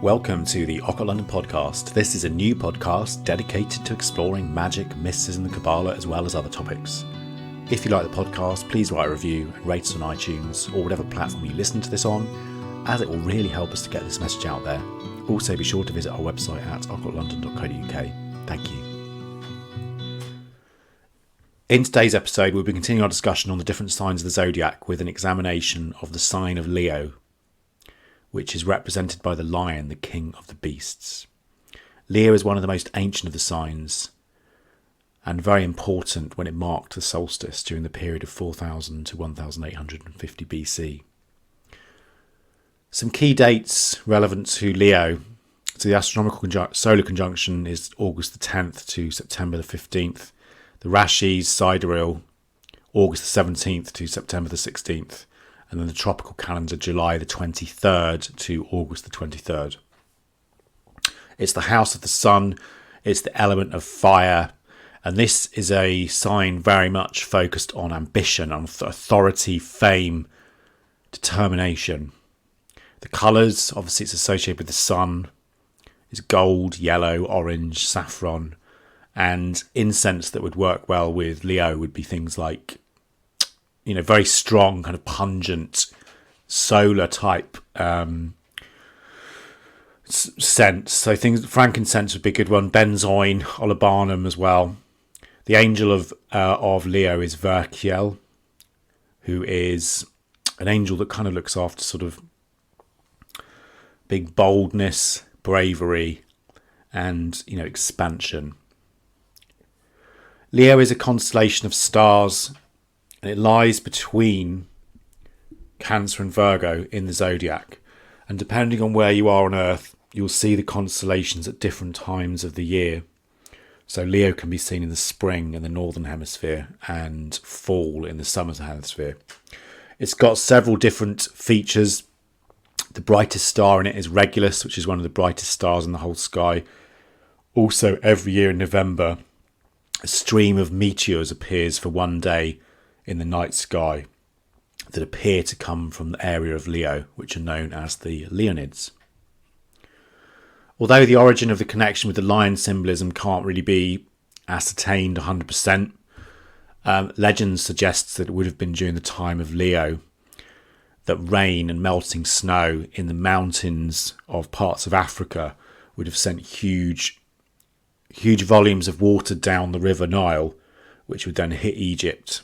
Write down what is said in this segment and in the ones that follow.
Welcome to the Occult London Podcast. This is a new podcast dedicated to exploring magic, mysticism and Kabbalah, as well as other topics. If you like the podcast, please write a review and rate us on iTunes or whatever platform you listen to this on, as it will really help us to get this message out there. Also, be sure to visit our website at occultlondon.co.uk. Thank you. In today's episode, we'll be continuing our discussion on the different signs of the Zodiac with an examination of the sign of Leo, which is represented by the lion, the king of the beasts. Leo is one of the most ancient of the signs and very important when it marked the solstice during the period of 4000 to 1850 BC. Some key dates relevant to Leo. So the astronomical solar conjunction is August the 10th to September the 15th. The Rashi's sidereal, August the 17th to September the 16th. And then the tropical calendar, July the 23rd to August the 23rd. It's the house of the sun, it's the element of fire, and this is a sign very much focused on ambition, on authority, fame, determination. The colours, obviously it's associated with the sun, is gold, yellow, orange, saffron, and incense that would work well with Leo would be things like, you know, very strong, kind of pungent, solar type scent. So things, frankincense would be a good one. Benzoin, olibanum as well. The angel of Leo is Verkiel, who is an angel that kind of looks after sort of big boldness, bravery, and, you know, expansion. Leo is a constellation of stars, and it lies between Cancer and Virgo in the Zodiac. And depending on where you are on Earth, you'll see the constellations at different times of the year. So Leo can be seen in the spring in the Northern Hemisphere and fall in the Southern Hemisphere. It's got several different features. The brightest star in it is Regulus, which is one of the brightest stars in the whole sky. Also, every year in November, a stream of meteors appears for one day in the night sky that appear to come from the area of Leo, which are known as the Leonids. Although the origin of the connection with the lion symbolism can't really be ascertained 100%, legend suggests that it would have been during the time of Leo that rain and melting snow in the mountains of parts of Africa would have sent huge volumes of water down the River Nile, which would then hit Egypt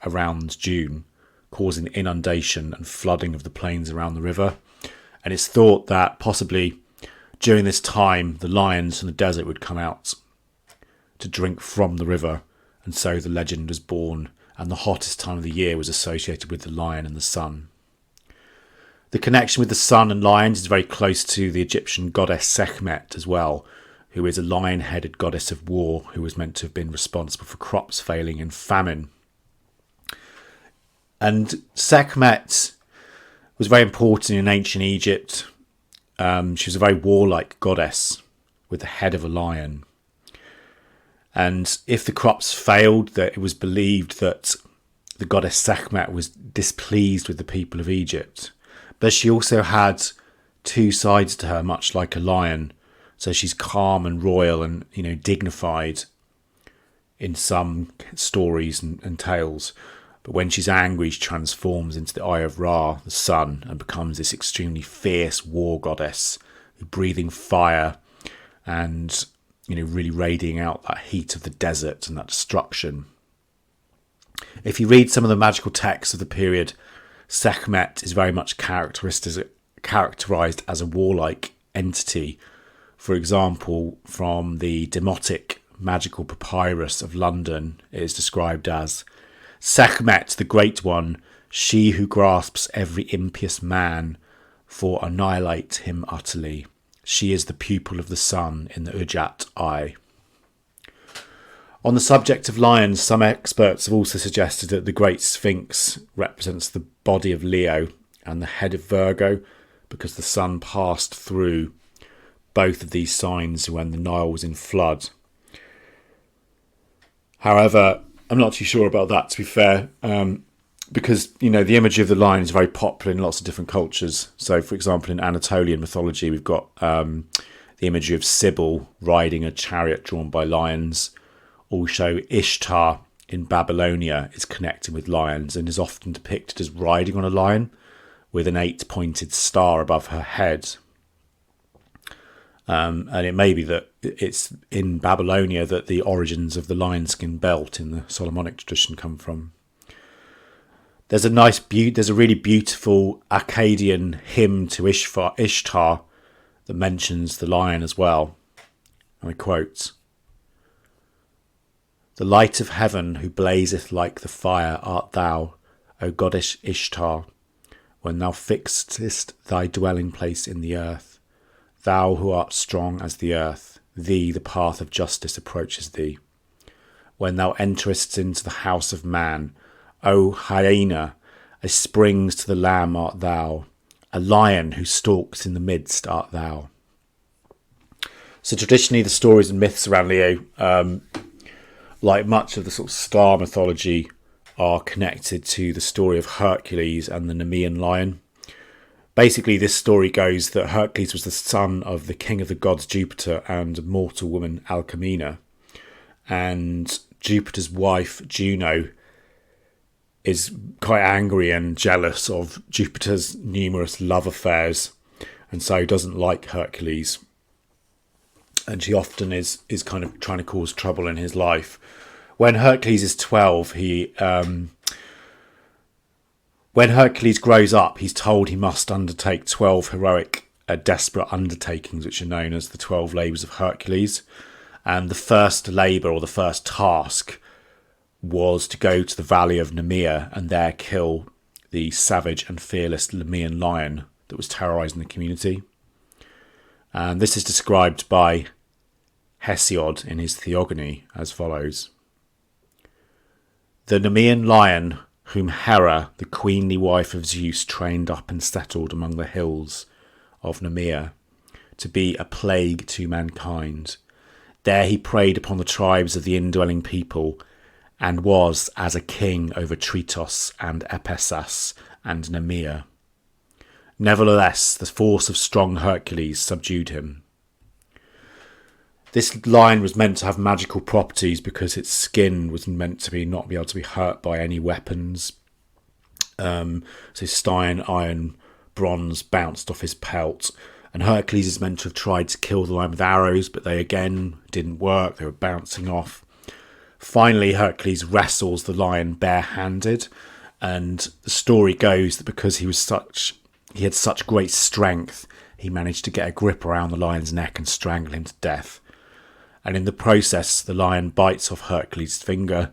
around June, causing inundation and flooding of the plains around the river. And it's thought that possibly during this time the lions from the desert would come out to drink from the river, and so the legend was born, and the hottest time of the year was associated with the lion and the sun. The connection with the sun and lions is very close to the Egyptian goddess Sekhmet as well, who is a lion-headed goddess of war who was meant to have been responsible for crops failing in famine. And Sekhmet was very important in ancient Egypt. She was a very warlike goddess with the head of a lion. And if the crops failed, that it was believed that the goddess Sekhmet was displeased with the people of Egypt. But she also had two sides to her, much like a lion. So she's calm and royal and, you know, dignified in some stories and tales. But when she's angry, she transforms into the Eye of Ra, the sun, and becomes this extremely fierce war goddess, breathing fire and, you know, really radiating out that heat of the desert and that destruction. If you read some of the magical texts of the period, Sekhmet is very much characterized as a warlike entity. For example, from the Demotic magical papyrus of London, it is described as Sekhmet, the Great One, she who grasps every impious man, for annihilate him utterly. She is the pupil of the sun in the Ujat eye. On the subject of lions, some experts have also suggested that the Great Sphinx represents the body of Leo and the head of Virgo, because the sun passed through both of these signs when the Nile was in flood. However, I'm not too sure about that, to be fair. because, the imagery of the lion is very popular in lots of different cultures. So, for example, in Anatolian mythology, we've got the imagery of Sibyl riding a chariot drawn by lions. Also, Ishtar in Babylonia is connected with lions and is often depicted as riding on a lion with an 8-pointed star above her head. And it may be that it's in Babylonia that the origins of the lion skin belt in the Solomonic tradition come from. There's a really beautiful Akkadian hymn to Ishtar that mentions the lion as well. And I quote, "The light of heaven who blazeth like the fire art thou, O goddess Ishtar, when thou fixedst thy dwelling place in the earth. Thou who art strong as the earth, thee the path of justice approaches thee. When thou enterest into the house of man, O hyena, a springs to the lamb art thou, a lion who stalks in the midst art thou." So traditionally the stories and myths around Leo, like much of the sort of star mythology, are connected to the story of Hercules and the Nemean lion. Basically, this story goes that Hercules was the son of the king of the gods Jupiter and mortal woman Alcmena, and Jupiter's wife Juno is quite angry and jealous of Jupiter's numerous love affairs, and so doesn't like Hercules. And she often is kind of trying to cause trouble in his life. When Hercules is 12, when Hercules grows up, he's told he must undertake 12 heroic, desperate undertakings, which are known as the 12 labours of Hercules. And the first labour, or the first task, was to go to the valley of Nemea and there kill the savage and fearless Nemean lion that was terrorising the community. And this is described by Hesiod in his Theogony as follows. "The Nemean lion, whom Hera, the queenly wife of Zeus, trained up and settled among the hills of Nemea, to be a plague to mankind. There he preyed upon the tribes of the indwelling people, and was as a king over Tritos and Epessas and Nemea. Nevertheless, the force of strong Hercules subdued him." This lion was meant to have magical properties because its skin was meant to not be able to be hurt by any weapons. So stone, iron, bronze bounced off his pelt, and Hercules is meant to have tried to kill the lion with arrows, but they again didn't work. They were bouncing off. Finally, Hercules wrestles the lion barehanded, and the story goes that because he had such great strength, he managed to get a grip around the lion's neck and strangle him to death. And in the process, the lion bites off Hercules' finger,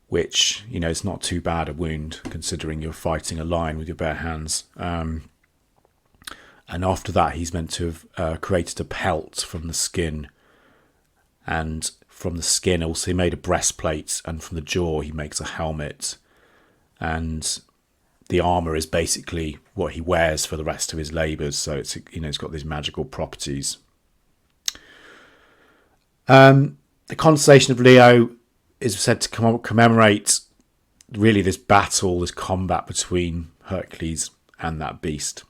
which, is not too bad a wound considering you're fighting a lion with your bare hands. And after that, he's meant to have created a pelt from the skin. And from the skin, also he made a breastplate, and from the jaw, he makes a helmet. And the armour is basically what he wears for the rest of his labours. So it's got these magical properties. The constellation of Leo is said to commemorate really this battle, this combat between Hercules and that beast.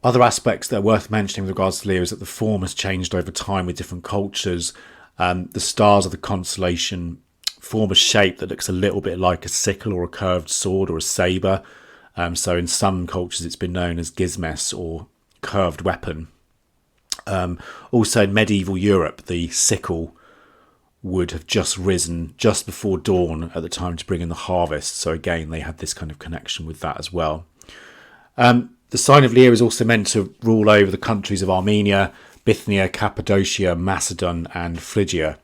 Other aspects that are worth mentioning with regards to Leo is that the form has changed over time with different cultures. The stars of the constellation form a shape that looks a little bit like a sickle or a curved sword or a sabre. So in some cultures it's been known as gismes or curved weapon. Also in medieval Europe, the sickle would have just risen just before dawn at the time to bring in the harvest. So again, they had this kind of connection with that as well. The sign of Leo is also meant to rule over the countries of Armenia, Bithynia, Cappadocia, Macedon and Phrygia.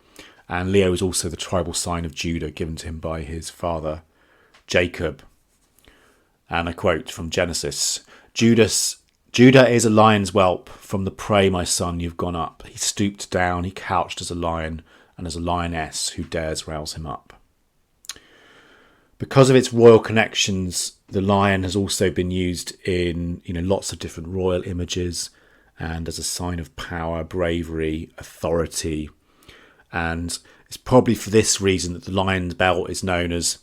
And Leo is also the tribal sign of Judah, given to him by his father Jacob. And I quote from Genesis, Judah is a lion's whelp. From the prey, my son, you've gone up. He stooped down, he couched as a lion, and as a lioness, who dares rouse him up. Because of its royal connections, the lion has also been used in lots of different royal images and as a sign of power, bravery, authority. And it's probably for this reason that the lion's belt is known as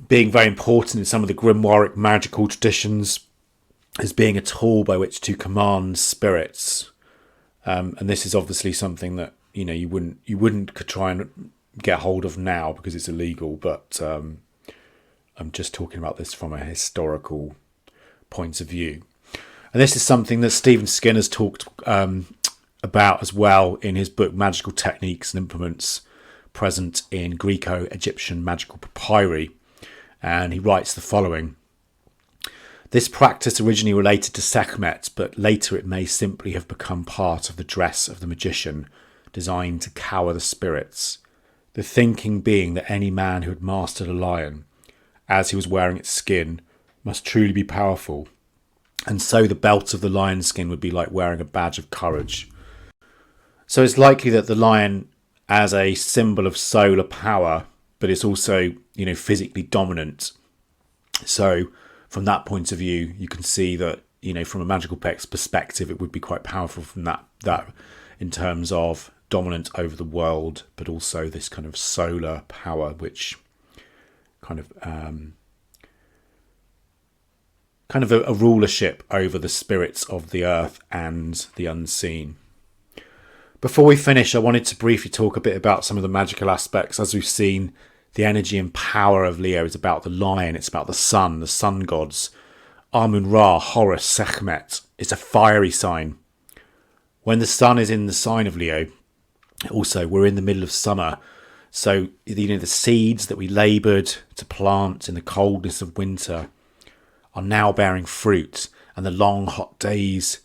being very important in some of the grimoire magical traditions as being a tool by which to command spirits. And this is obviously something that, you wouldn't try and get hold of now because it's illegal. But I'm just talking about this from a historical point of view. And this is something that Stephen Skinner's talked about as well in his book Magical Techniques and Implements Present in Greco-Egyptian Magical Papyri. And he writes the following: "This practice originally related to Sekhmet, but later it may simply have become part of the dress of the magician, designed to cower the spirits. The thinking being that any man who had mastered a lion, as he was wearing its skin, must truly be powerful, and so the belt of the lion skin would be like wearing a badge of courage. So it's likely that the lion, as a symbol of solar power, but it's also, physically dominant. So from that point of view, you can see that, from a magical perspective, it would be quite powerful from that in terms of dominant over the world, but also this kind of solar power, which kind of a rulership over the spirits of the earth and the unseen. Before we finish, I wanted to briefly talk a bit about some of the magical aspects. As we've seen, the energy and power of Leo is about the lion, it's about the sun gods. Amun-Ra, Horus, Sekhmet. It's a fiery sign. When the sun is in the sign of Leo, also we're in the middle of summer. So, the seeds that we laboured to plant in the coldness of winter are now bearing fruit, and the long hot days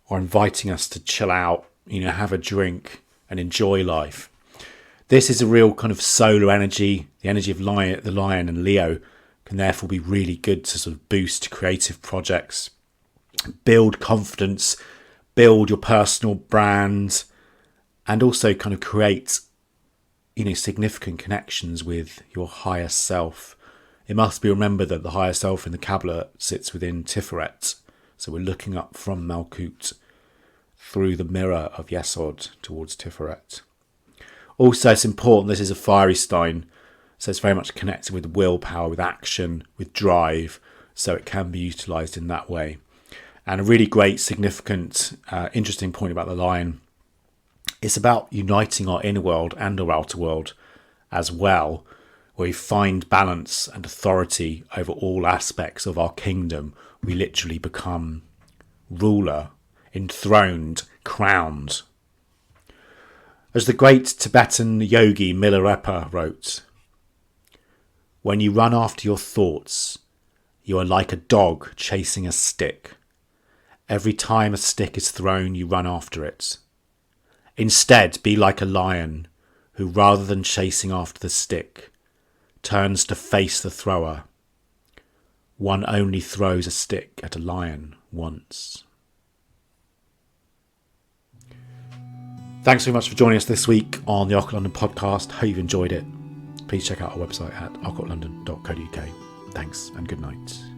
are inviting us to chill out, have a drink and enjoy life. This is a real kind of solar energy. The energy of the lion and Leo can therefore be really good to sort of boost creative projects, build confidence, build your personal brand, and also kind of create, significant connections with your higher self. It must be remembered that the higher self in the Kabbalah sits within Tiferet. So we're looking up from Malkut through the mirror of Yesod towards Tiferet. Also, it's important, this is a fiery sign, so it's very much connected with willpower, with action, with drive, so it can be utilised in that way. And a really great, significant, interesting point about the lion, it's about uniting our inner world and our outer world as well, where we find balance and authority over all aspects of our kingdom. We literally become ruler, enthroned, crowned. As the great Tibetan yogi Milarepa wrote, "When you run after your thoughts, you are like a dog chasing a stick. Every time a stick is thrown, you run after it. Instead, be like a lion who, rather than chasing after the stick, turns to face the thrower. One only throws a stick at a lion once." Thanks very much for joining us this week on the Occult London Podcast. Hope you've enjoyed it. Please check out our website at occultlondon.co.uk. Thanks and good night.